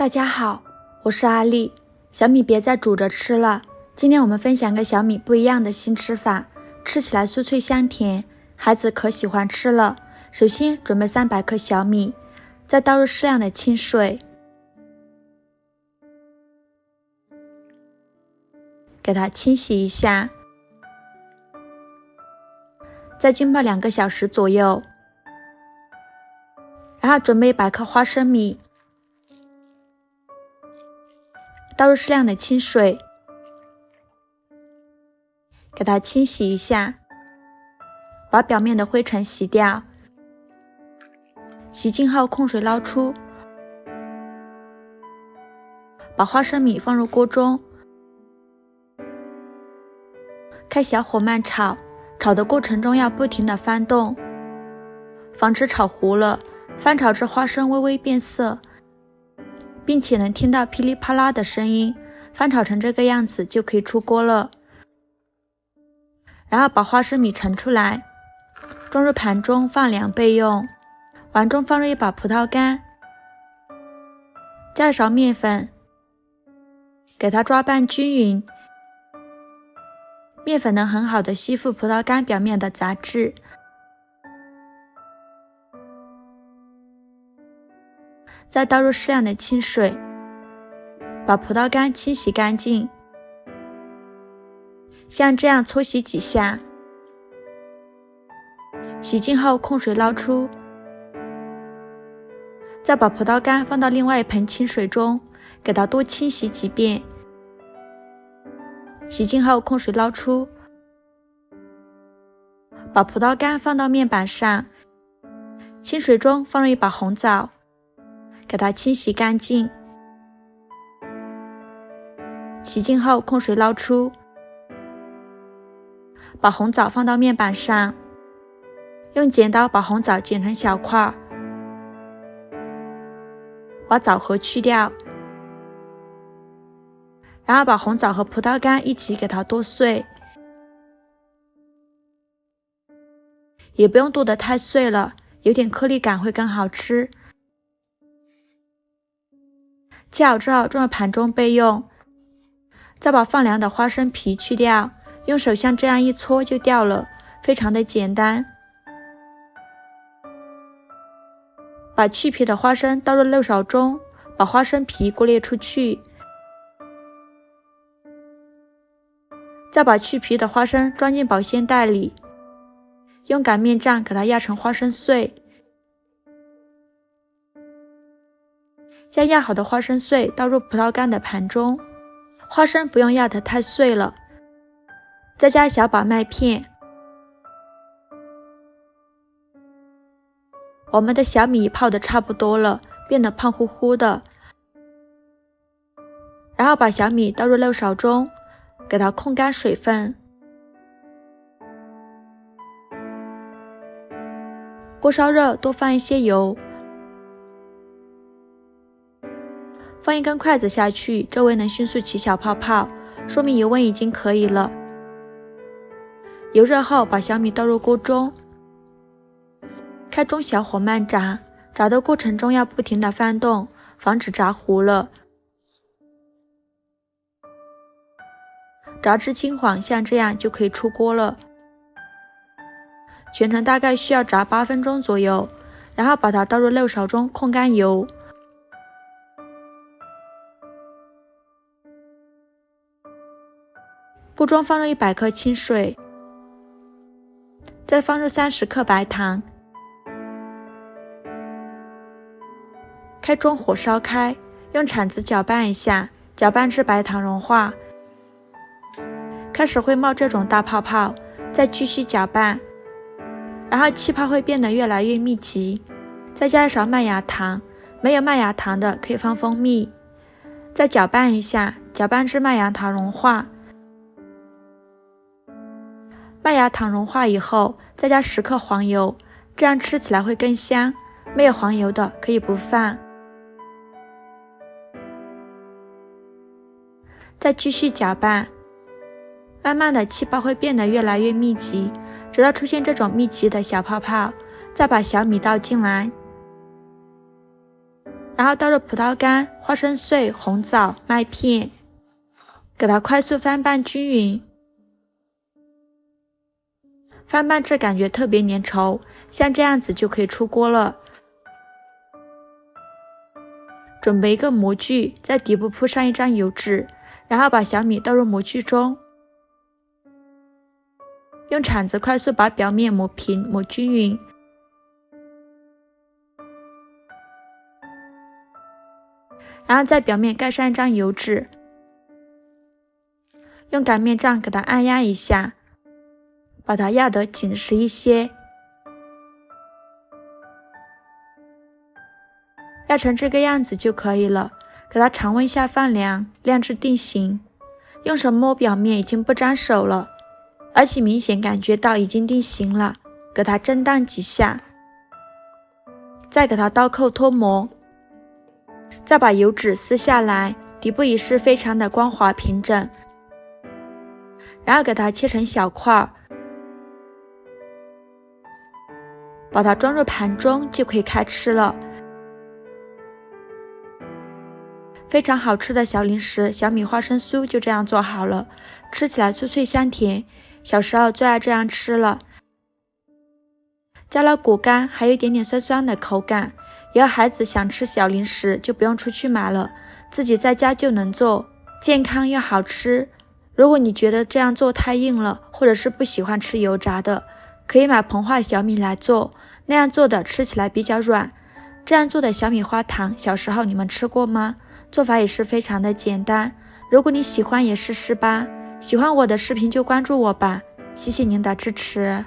大家好，我是阿丽。小米别再煮着吃了，今天我们分享个小米不一样的新吃法，吃起来酥脆香甜，孩子可喜欢吃了。首先准备300克小米，再倒入适量的清水，给它清洗一下，再浸泡2个小时左右。然后准备100克花生米，倒入适量的清水，给它清洗一下，把表面的灰尘洗掉。洗净后控水捞出，把花生米放入锅中，开小火慢炒，炒的过程中要不停地翻动，防止炒糊了。翻炒至花生微微变色，并且能听到噼里啪啦的声音，翻炒成这个样子就可以出锅了。然后把花生米盛出来，装入盘中放凉备用。碗中放入1把葡萄干，加1勺面粉，给它抓拌均匀。面粉能很好的吸附葡萄干表面的杂质。再倒入适量的清水，把葡萄干清洗干净，像这样搓洗几下，洗净后控水捞出，再把葡萄干放到另外一盆清水中，给它多清洗几遍，洗净后控水捞出，把葡萄干放到面板上，清水中放入1把红枣，给它清洗干净，洗净后控水捞出，把红枣放到面板上，用剪刀把红枣剪成小块，把枣核去掉，然后把红枣和葡萄干一起给它剁碎，也不用剁得太碎了，有点颗粒感会更好吃。切好之后装入盘中备用，再把放凉的花生皮去掉，用手像这样一搓就掉了，非常的简单。把去皮的花生倒入漏勺中，把花生皮过滤出去，再把去皮的花生装进保鲜袋里，用擀面杖给它压成花生碎。将压好的花生碎倒入葡萄干的盘中，花生不用压得太碎了，再加1小把麦片。我们的小米泡得差不多了，变得胖乎乎的。然后把小米倒入漏勺中，给它控干水分。锅烧热，多放一些油。放1根筷子下去，周围能迅速起小泡泡，说明油温已经可以了。油热后，把小米倒入锅中，开中小火慢炸，炸的过程中要不停地翻动，防止炸糊了。炸至金黄，像这样就可以出锅了。全程大概需要炸8分钟左右，然后把它倒入漏勺中控干油。锅中放入100克清水，再放入30克白糖，开中火烧开，用铲子搅拌一下，搅拌至白糖融化，开始会冒这种大泡泡，再继续搅拌，然后气泡会变得越来越密集，再加1勺麦芽糖，没有麦芽糖的可以放蜂蜜，再搅拌一下，搅拌至麦芽糖融化。麦芽糖融化以后，再加10克黄油，这样吃起来会更香，没有黄油的可以不放。再继续搅拌，慢慢的气泡会变得越来越密集，直到出现这种密集的小泡泡，再把小米倒进来，然后倒入葡萄干、花生碎、红枣、麦片，给它快速翻拌均匀。翻拌至感觉特别粘稠，像这样子就可以出锅了。准备一个模具，在底部铺上一张油纸，然后把小米倒入模具中，用铲子快速把表面磨平、磨均匀。然后在表面盖上一张油纸，用擀面杖给它按压一下，把它压得紧实一些。压成这个样子就可以了，给它常温下放凉，晾至定型。用手摸表面已经不粘手了，而且明显感觉到已经定型了，给它震荡几下，再给它刀扣脱模，再把油纸撕下来，底部也是非常的光滑平整。然后给它切成小块，把它装入盘中就可以开吃了。非常好吃的小零食小米花生酥就这样做好了，吃起来酥脆香甜，小时候最爱这样吃了。加了果干，还有一点点酸酸的口感。以后孩子想吃小零食就不用出去买了，自己在家就能做，健康又好吃。如果你觉得这样做太硬了，或者是不喜欢吃油炸的，可以买膨化小米来做，那样做的吃起来比较软。这样做的小米花糖，小时候你们吃过吗？做法也是非常的简单，如果你喜欢也试试吧。喜欢我的视频就关注我吧，谢谢您的支持。